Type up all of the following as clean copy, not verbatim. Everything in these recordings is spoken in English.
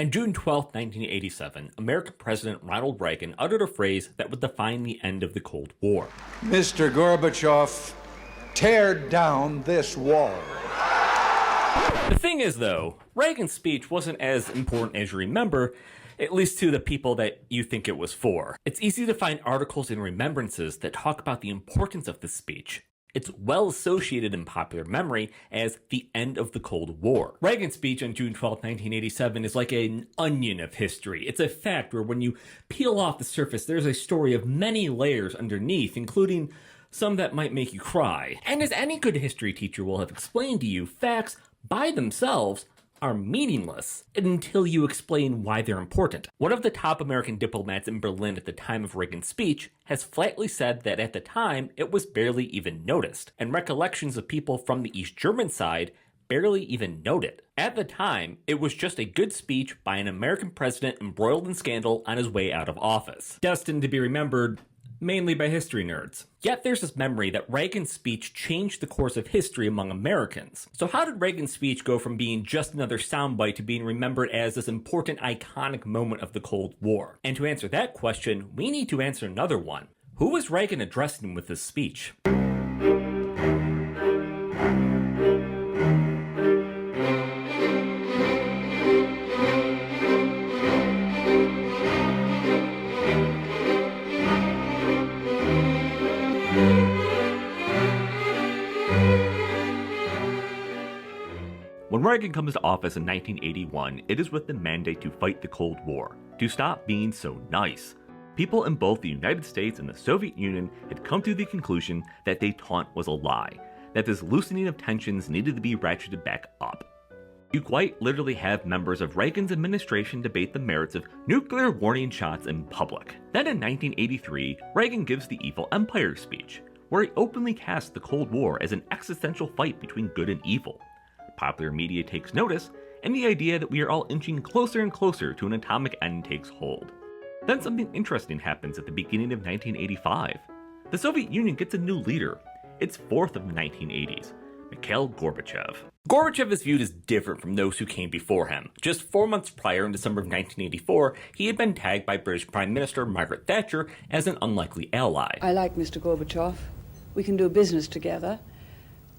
On June 12, 1987, American President Ronald Reagan uttered a phrase that would define the end of the Cold War. Mr. Gorbachev, tear down this wall. The thing is, though, Reagan's speech wasn't as important as you remember, at least to the people that you think it was for. It's easy to find articles and remembrances that talk about the importance of this speech. It's well associated in popular memory as the end of the Cold War. Reagan's speech on June 12, 1987 is like an onion of history. It's a fact where when you peel off the surface, there's a story of many layers underneath, including some that might make you cry. And as any good history teacher will have explained to you, facts by themselves are meaningless until you explain why they're important. One of the top American diplomats in Berlin at the time of Reagan's speech has flatly said that at the time it was barely even noticed, and recollections of people from the East German side barely even note it. At the time, it was just a good speech by an American president embroiled in scandal on his way out of office, destined to be remembered mainly by history nerds. Yet there's this memory that Reagan's speech changed the course of history among Americans. So how did Reagan's speech go from being just another soundbite to being remembered as this important, iconic moment of the Cold War? And to answer that question, we need to answer another one. Who was Reagan addressing with this speech? When Reagan comes to office in 1981, it is with the mandate to fight the Cold War, to stop being so nice. People in both the United States and the Soviet Union had come to the conclusion that détente was a lie, that this loosening of tensions needed to be ratcheted back up. You quite literally have members of Reagan's administration debate the merits of nuclear warning shots in public. Then in 1983, Reagan gives the Evil Empire speech, where he openly casts the Cold War as an existential fight between good and evil. Popular media takes notice, and the idea that we are all inching closer and closer to an atomic end takes hold. Then something interesting happens at the beginning of 1985. The Soviet Union gets a new leader. It's fourth of the 1980s, Mikhail Gorbachev. Gorbachev is viewed as different from those who came before him. Just 4 months prior, in December of 1984, he had been tagged by British Prime Minister Margaret Thatcher as an unlikely ally. I like Mr. Gorbachev. We can do business together.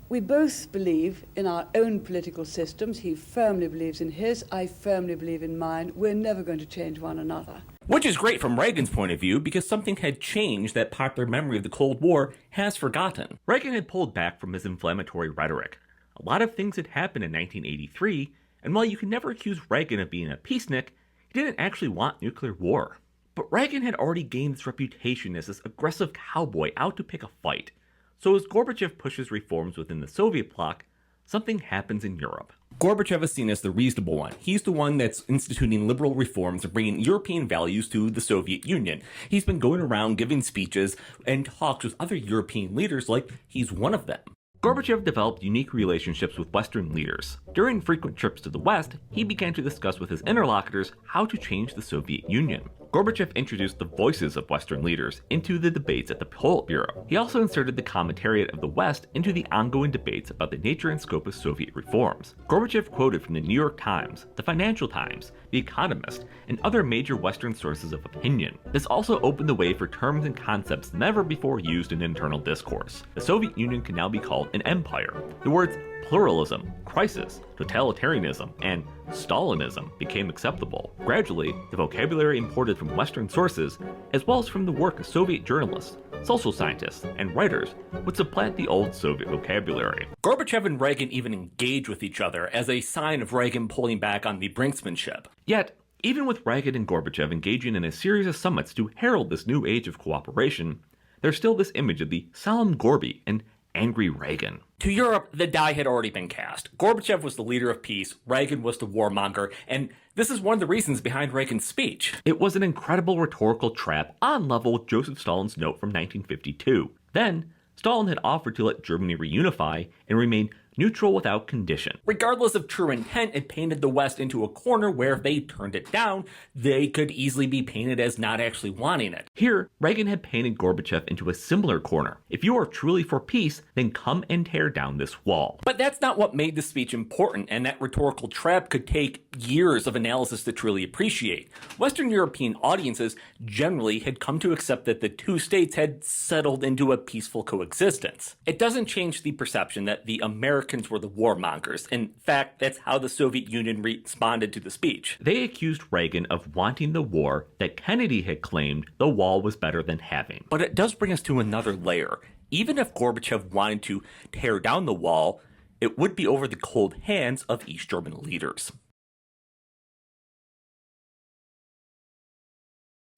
We both believe in our own political systems. He firmly believes in his, I firmly believe in mine. We're never going to change one another. Which is great from Reagan's point of view, because something had changed that popular memory of the Cold War has forgotten. Reagan had pulled back from his inflammatory rhetoric. A lot of things had happened in 1983, and while you can never accuse Reagan of being a peacenik, he didn't actually want nuclear war. But Reagan had already gained this reputation as this aggressive cowboy out to pick a fight. So as Gorbachev pushes reforms within the Soviet bloc, something happens in Europe. Gorbachev is seen as the reasonable one. He's the one that's instituting liberal reforms and bringing European values to the Soviet Union. He's been going around giving speeches and talks with other European leaders like he's one of them. Gorbachev developed unique relationships with Western leaders. During frequent trips to the West, he began to discuss with his interlocutors how to change the Soviet Union. Gorbachev introduced the voices of Western leaders into the debates at the Politburo. He also inserted the commentariat of the West into the ongoing debates about the nature and scope of Soviet reforms. Gorbachev quoted from the New York Times, the Financial Times, The Economist, and other major Western sources of opinion. This also opened the way for terms and concepts never before used in internal discourse. The Soviet Union can now be called an empire. The words pluralism, crisis, totalitarianism, and Stalinism became acceptable. Gradually, the vocabulary imported from Western sources, as well as from the work of Soviet journalists, social scientists, and writers, would supplant the old Soviet vocabulary. Gorbachev and Reagan even engaged with each other as a sign of Reagan pulling back on the brinksmanship. Yet, even with Reagan and Gorbachev engaging in a series of summits to herald this new age of cooperation, there's still this image of the solemn Gorby and angry Reagan. To Europe, the die had already been cast. Gorbachev was the leader of peace, Reagan was the warmonger, and this is one of the reasons behind Reagan's speech. It was an incredible rhetorical trap on level with Joseph Stalin's note from 1952. Then, Stalin had offered to let Germany reunify and remain neutral without condition. Regardless of true intent, it painted the West into a corner where if they turned it down, they could easily be painted as not actually wanting it. Here, Reagan had painted Gorbachev into a similar corner. If you are truly for peace, then come and tear down this wall. But that's not what made the speech important, and that rhetorical trap could take years of analysis to truly appreciate. Western European audiences generally had come to accept that the two states had settled into a peaceful coexistence. It doesn't change the perception that the Americans were the warmongers. In fact, that's how the Soviet Union responded to the speech. They accused Reagan of wanting the war that Kennedy had claimed the wall was better than having. But it does bring us to another layer. Even if Gorbachev wanted to tear down the wall, it would be over the cold hands of East German leaders.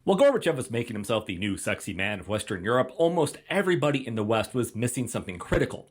While Gorbachev was making himself the new sexy man of Western Europe, almost everybody in the West was missing something critical.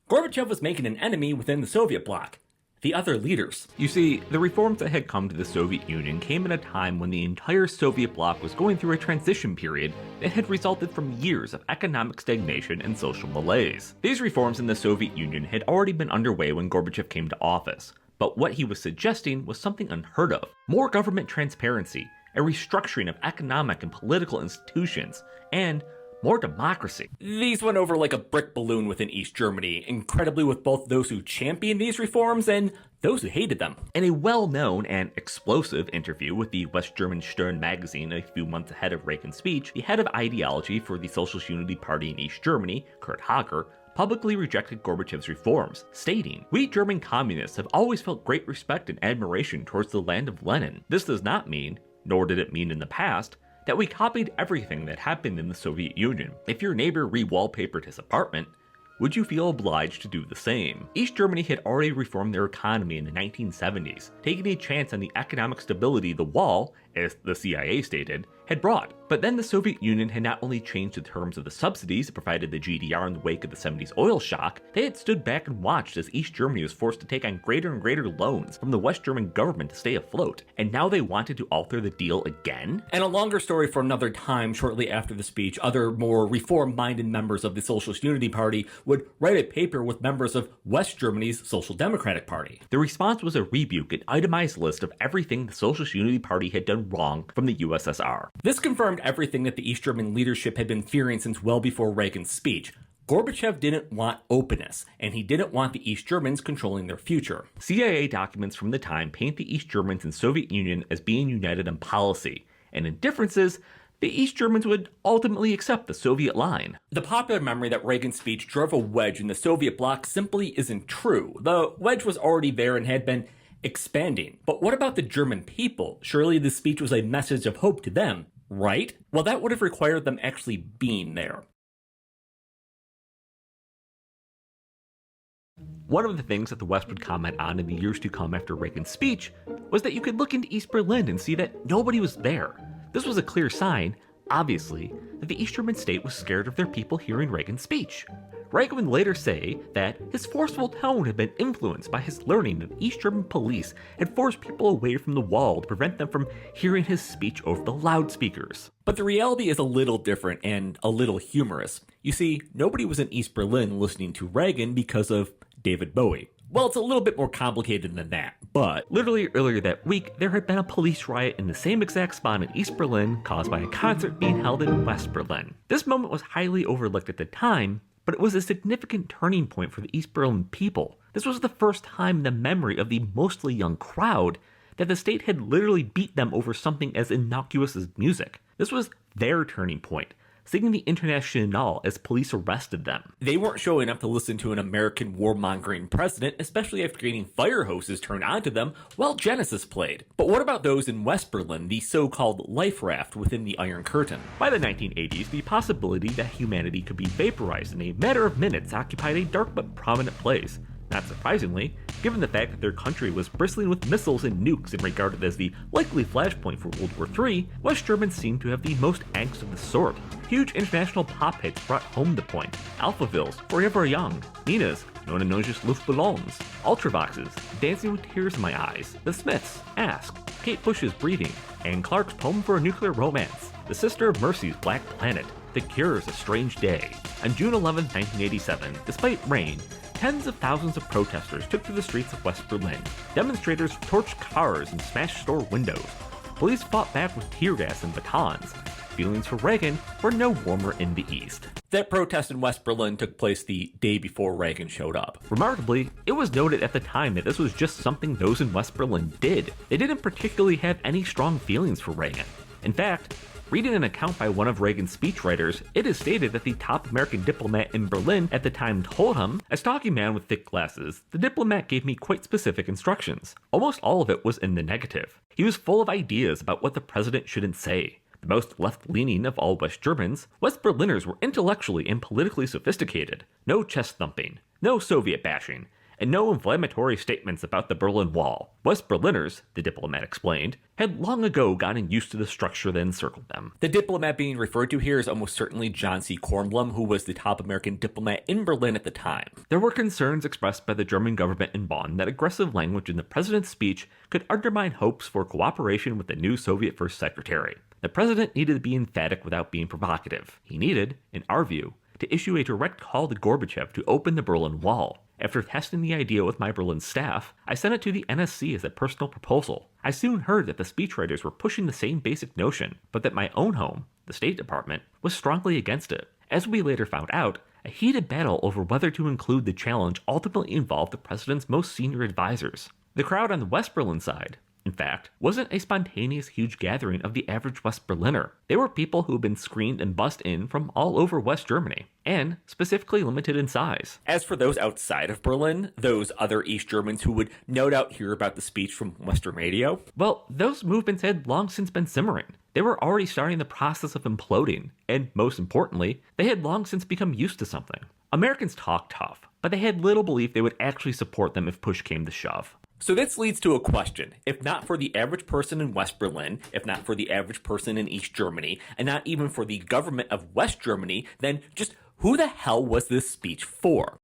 Gorbachev was making an enemy within the Soviet bloc, the other leaders. You see, the reforms that had come to the Soviet Union came at a time when the entire Soviet bloc was going through a transition period that had resulted from years of economic stagnation and social malaise. These reforms in the Soviet Union had already been underway when Gorbachev came to office, but what he was suggesting was something unheard of: more government transparency, a restructuring of economic and political institutions, and more democracy. These went over like a brick balloon within East Germany, incredibly with both those who championed these reforms and those who hated them. In a well-known and explosive interview with the West German Stern magazine a few months ahead of Reagan's speech, the head of ideology for the Socialist Unity Party in East Germany, Kurt Hager, publicly rejected Gorbachev's reforms, stating, "We German communists have always felt great respect and admiration towards the land of Lenin. This does not mean, nor did it mean in the past, that we copied everything that happened in the Soviet Union. If your neighbor re-wallpapered his apartment, would you feel obliged to do the same?" East Germany had already reformed their economy in the 1970s, taking a chance on the economic stability the wall, as the CIA stated, had brought. But then the Soviet Union had not only changed the terms of the subsidies that provided the GDR in the wake of the 70s oil shock, they had stood back and watched as East Germany was forced to take on greater and greater loans from the West German government to stay afloat. And now they wanted to alter the deal again? And a longer story for another time. Shortly after the speech, other more reform-minded members of the Socialist Unity Party would write a paper with members of West Germany's Social Democratic Party. The response was a rebuke, an itemized list of everything the Socialist Unity Party had done wrong from the USSR. This confirmed everything that the East German leadership had been fearing since well before Reagan's speech. Gorbachev didn't want openness, and he didn't want the East Germans controlling their future. CIA documents from the time paint the East Germans and Soviet Union as being united in policy, and in differences, the East Germans would ultimately accept the Soviet line. The popular memory that Reagan's speech drove a wedge in the Soviet bloc simply isn't true. The wedge was already there and had been expanding. But what about the German people? Surely the speech was a message of hope to them, right? Well, that would have required them actually being there. One of the things that the West would comment on in the years to come after Reagan's speech was that you could look into East Berlin and see that nobody was there. This was a clear sign, obviously, that the East German state was scared of their people hearing Reagan's speech. Reagan would later say that his forceful tone had been influenced by his learning that the East German police had forced people away from the wall to prevent them from hearing his speech over the loudspeakers. But the reality is a little different and a little humorous. You see, nobody was in East Berlin listening to Reagan because of David Bowie. Well, it's a little bit more complicated than that, but literally earlier that week, there had been a police riot in the same exact spot in East Berlin caused by a concert being held in West Berlin. This moment was highly overlooked at the time, but it was a significant turning point for the East Berlin people. This was the first time in the memory of the mostly young crowd that the state had literally beat them over something as innocuous as music. This was their turning point, singing the Internationale as police arrested them. They weren't showing up to listen to an American warmongering president, especially after getting fire hoses turned onto them while Genesis played. But what about those in West Berlin, the so-called life raft within the Iron Curtain? By the 1980s, the possibility that humanity could be vaporized in a matter of minutes occupied a dark but prominent place. Not surprisingly, given the fact that their country was bristling with missiles and nukes and regarded as the likely flashpoint for World War III, West Germans seemed to have the most angst of the sort. Huge international pop hits brought home the point. Alphaville's Forever Young, Nina's Nona Noja's Luftballons, Ultravox's Dancing with Tears in My Eyes, The Smiths' Ask, Kate Bush's Breathing, Anne Clark's Poem for a Nuclear Romance, The Sister of Mercy's Black Planet, The Cure's A Strange Day. On June 11, 1987, despite rain, tens of thousands of protesters took to the streets of West Berlin. Demonstrators torched cars and smashed store windows. Police fought back with tear gas and batons. Feelings for Reagan were no warmer in the East. That protest in West Berlin took place the day before Reagan showed up. Remarkably, it was noted at the time that this was just something those in West Berlin did. They didn't particularly have any strong feelings for Reagan. In fact, reading an account by one of Reagan's speechwriters, it is stated that the top American diplomat in Berlin at the time told him, "As talking man with thick glasses, the diplomat gave me quite specific instructions. Almost all of it was in the negative. He was full of ideas about what the president shouldn't say." The most left-leaning of all West Germans, West Berliners were intellectually and politically sophisticated. No chest-thumping, no Soviet bashing, and no inflammatory statements about the Berlin Wall. West Berliners, the diplomat explained, had long ago gotten used to the structure that encircled them. The diplomat being referred to here is almost certainly John C. Kornblum, who was the top American diplomat in Berlin at the time. There were concerns expressed by the German government in Bonn that aggressive language in the president's speech could undermine hopes for cooperation with the new Soviet First Secretary. The president needed to be emphatic without being provocative. He needed, in our view, to issue a direct call to Gorbachev to open the Berlin Wall. After testing the idea with my Berlin staff, I sent it to the NSC as a personal proposal. I soon heard that the speechwriters were pushing the same basic notion, but that my own home, the State Department, was strongly against it. As we later found out, a heated battle over whether to include the challenge ultimately involved the president's most senior advisors. The crowd on the West Berlin side, in fact, wasn't a spontaneous huge gathering of the average West Berliner. They were people who had been screened and bussed in from all over West Germany, and specifically limited in size. As for those outside of Berlin, those other East Germans who would no doubt hear about the speech from Western radio, well, those movements had long since been simmering. They were already starting the process of imploding, and most importantly, they had long since become used to something. Americans talk tough, but they had little belief they would actually support them if push came to shove. So this leads to a question. If not for the average person in West Berlin, if not for the average person in East Germany, and not even for the government of West Germany, then just who the hell was this speech for?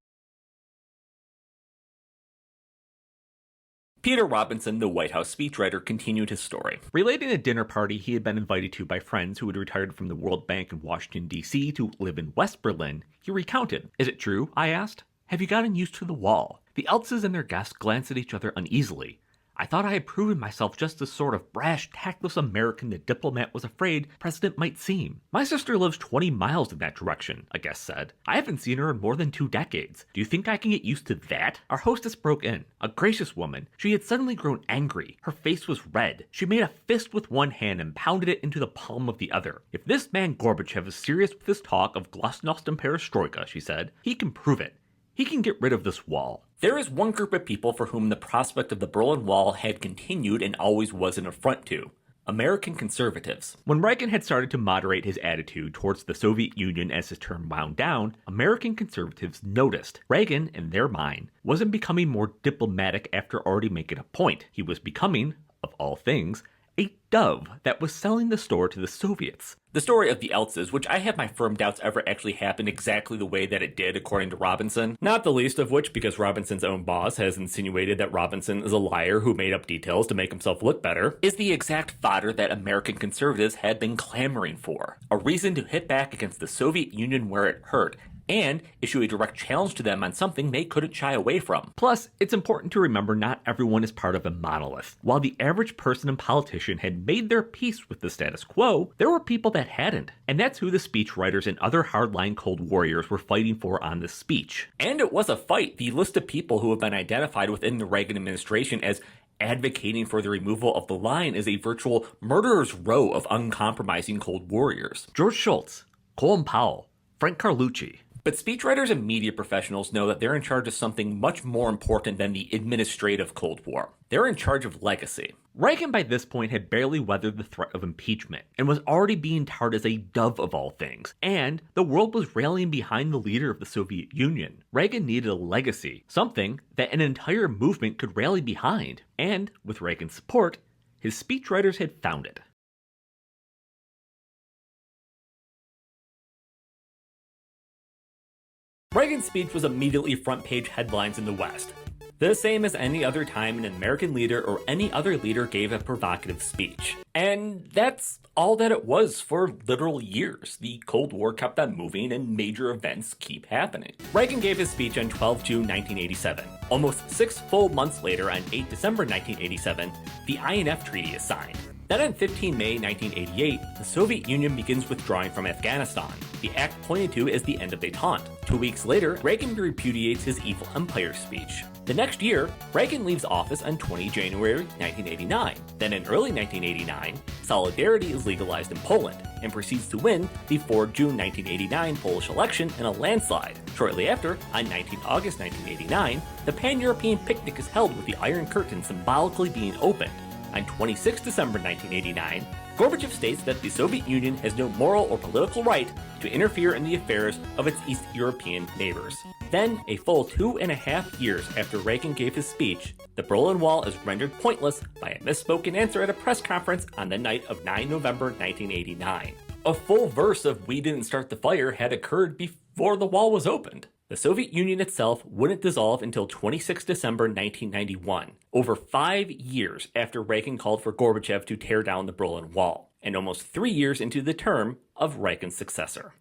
Peter Robinson, the White House speechwriter, continued his story. Relating a dinner party he had been invited to by friends who had retired from the World Bank in Washington, D.C. to live in West Berlin, he recounted. "Is it true?" I asked. "Have you gotten used to the wall?" The Eltzes and their guests glanced at each other uneasily. I thought I had proven myself just the sort of brash, tactless American the diplomat was afraid President might seem. "My sister lives 20 miles in that direction," a guest said. "I haven't seen her in more than 2 decades. Do you think I can get used to that?" Our hostess broke in. A gracious woman. She had suddenly grown angry. Her face was red. She made a fist with one hand and pounded it into the palm of the other. "If this man Gorbachev is serious with his talk of glasnost and perestroika," she said, "he can prove it. He can get rid of this wall." There is one group of people for whom the prospect of the Berlin Wall had continued and always was an affront to. American conservatives. When Reagan had started to moderate his attitude towards the Soviet Union as his term wound down, American conservatives noticed Reagan, in their mind, wasn't becoming more diplomatic after already making a point. He was becoming, of all things, a dove that was selling the store to the Soviets. The story of the Eltzes, which I have my firm doubts ever actually happened exactly the way that it did according to Robinson, not the least of which because Robinson's own boss has insinuated that Robinson is a liar who made up details to make himself look better, is the exact fodder that American conservatives had been clamoring for. A reason to hit back against the Soviet Union where it hurt, and issue a direct challenge to them on something they couldn't shy away from. Plus, it's important to remember not everyone is part of a monolith. While the average person and politician had made their peace with the status quo, there were people that hadn't. And that's who the speechwriters and other hardline Cold Warriors were fighting for on this speech. And it was a fight. The list of people who have been identified within the Reagan administration as advocating for the removal of the line is a virtual murderer's row of uncompromising Cold Warriors. George Shultz, Colin Powell, Frank Carlucci. But speechwriters and media professionals know that they're in charge of something much more important than the administrative Cold War. They're in charge of legacy. Reagan by this point had barely weathered the threat of impeachment and was already being tarred as a dove of all things, and the world was rallying behind the leader of the Soviet Union. Reagan needed a legacy, something that an entire movement could rally behind, and with Reagan's support, his speechwriters had found it. Reagan's speech was immediately front-page headlines in the West. the same as any other time an American leader or any other leader gave a provocative speech. And that's all that it was for literal years. The Cold War kept on moving and major events keep happening. Reagan gave his speech on 12 June 1987. Almost 6 full months later, on 8 December 1987, the INF Treaty is signed. Then on 15 May 1988, the Soviet Union begins withdrawing from Afghanistan, the act pointed to as the end of détente. 2 weeks later, Reagan repudiates his evil empire speech. The next year, Reagan leaves office on 20 January 1989. Then in early 1989, solidarity is legalized in Poland and proceeds to win the 4 June 1989 Polish election in a landslide. Shortly after, on 19 August 1989, the Pan-European picnic is held with the Iron Curtain symbolically being opened. On 26 December 1989, Gorbachev states that the Soviet Union has no moral or political right to interfere in the affairs of its East European neighbors. Then, a full 2.5 years after Reagan gave his speech, the Berlin Wall is rendered pointless by a misspoken answer at a press conference on the night of 9 November 1989. A full verse of "We didn't start the fire" had occurred before the wall was opened. The Soviet Union itself wouldn't dissolve until 26 December 1991, over 5 years after Reagan called for Gorbachev to tear down the Berlin Wall, and almost 3 years into the term of Reagan's successor.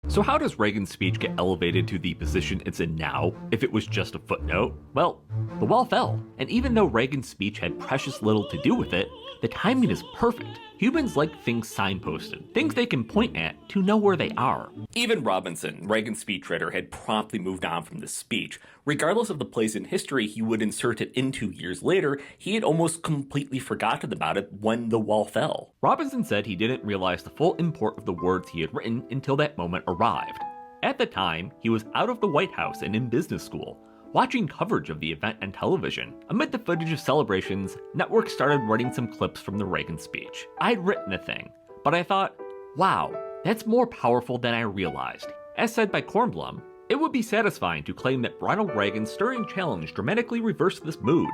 So how does Reagan's speech get elevated to the position it's in now, if it was just a footnote? Well, the wall fell, and even though Reagan's speech had precious little to do with it, the timing is perfect. Humans like things signposted, things they can point at to know where they are. Even Robinson, Reagan's speechwriter, had promptly moved on from this speech. Regardless of the place in history he would insert it into years later, he had almost completely forgotten about it when the wall fell. Robinson said he didn't realize the full import of the words he had written until that moment arrived. At the time, he was out of the White House and in business school, watching coverage of the event on television. Amid the footage of celebrations, networks started running some clips from the Reagan speech. I'd written a thing, but I thought, wow, that's more powerful than I realized. As said by Kornblum, it would be satisfying to claim that Ronald Reagan's stirring challenge dramatically reversed this mood.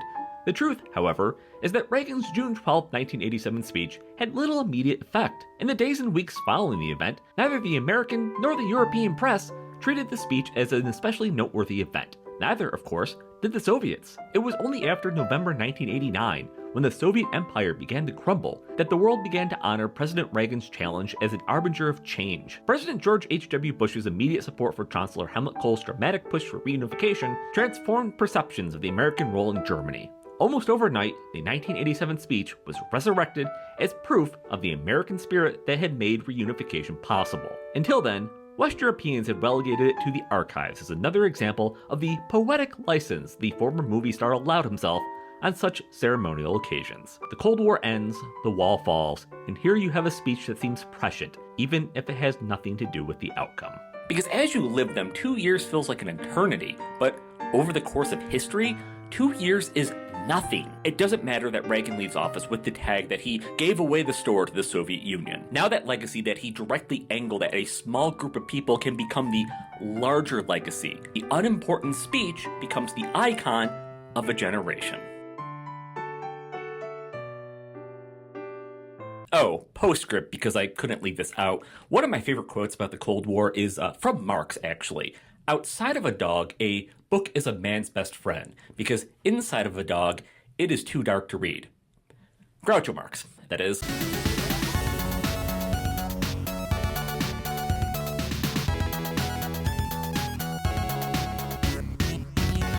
The truth, however, is that Reagan's June 12, 1987 speech had little immediate effect. In the days and weeks following the event, neither the American nor the European press treated the speech as an especially noteworthy event. Neither, of course, did the Soviets. It was only after November 1989, when the Soviet Empire began to crumble, that the world began to honor President Reagan's challenge as an arbinger of change. President George H.W. Bush's immediate support for Chancellor Helmut Kohl's dramatic push for reunification transformed perceptions of the American role in Germany. Almost overnight, the 1987 speech was resurrected as proof of the American spirit that had made reunification possible. Until then, West Europeans had relegated it to the archives as another example of the poetic license the former movie star allowed himself on such ceremonial occasions. The Cold War ends, the wall falls, and here you have a speech that seems prescient, even if it has nothing to do with the outcome. Because as you live them, 2 years feels like an eternity, but over the course of history, 2 years is nothing. It doesn't matter that Reagan leaves office with the tag that he gave away the store to the Soviet Union. Now that legacy that he directly angled at a small group of people can become the larger legacy. The unimportant speech becomes the icon of a generation. Oh, postscript, because I couldn't leave this out. One of my favorite quotes about the Cold War is from Marx, actually. Outside of a dog, a book is a man's best friend, because inside of a dog, it is too dark to read. Groucho Marx, that is.